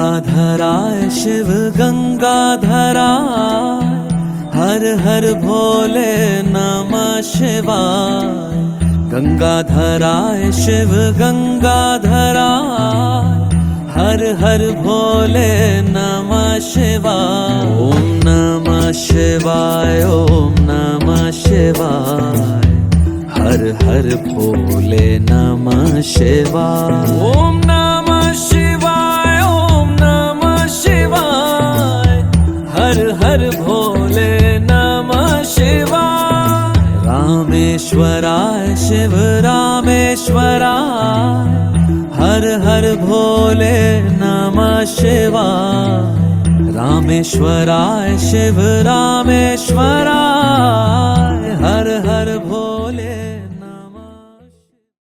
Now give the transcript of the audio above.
गंगाधराय शिव गंगाधराय, हर हर भोले नमः शिवाय। गंगाधराय शिव गंगाधराय, हर हर भोले नमः शिवाय। ओम नमः शिवाय, ओम नमः शिवाय, हर हर भोले नमः शिवाय। ओम नमः शिवाय, ओम नमः शिवाय, हर हर भोले नमः शिवाय। रामेश्वराय शिव रामेश्वराय, हर हर भोले नमः शिवाय। रामेश्वराय शिव रामेश्वराय,